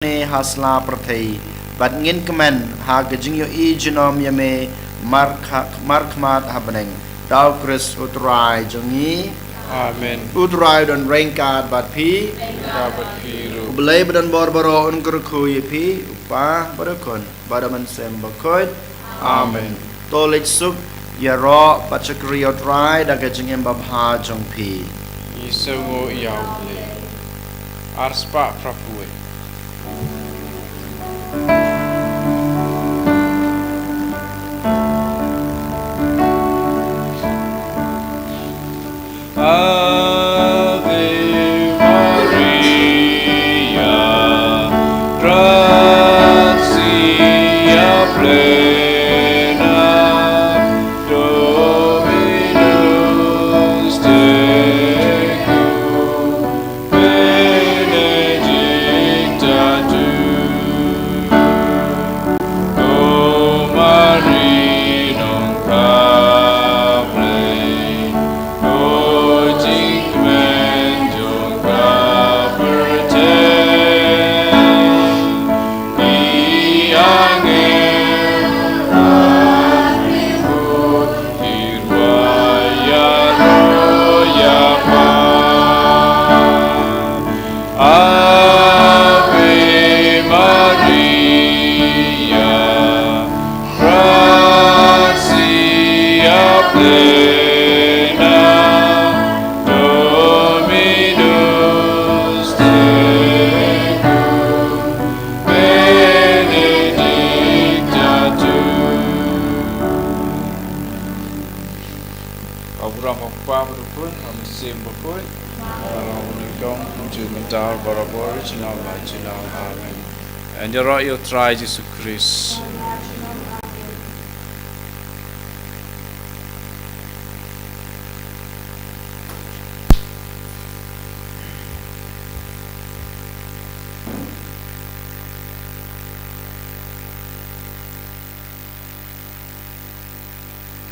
ne hasla prathei bat ngin kemen ha gejing yo I genom yame markmat habeneng dau Chris utrai jongi Amen. utrai don rengkat bat pi Dapat piru. belai badan borboro un kurkui pi upa badakon badaman sem Bakhuid amen tolik sup yaro bachakri utrai da gejing em babha jong pi Isengo iyaule. Arspa prapue. Ave Maria, gratia plena, Dominus tecum, benedicta tu, O Maria non capre, Bakhuid, Amen. And your right, you try Jesus Christ.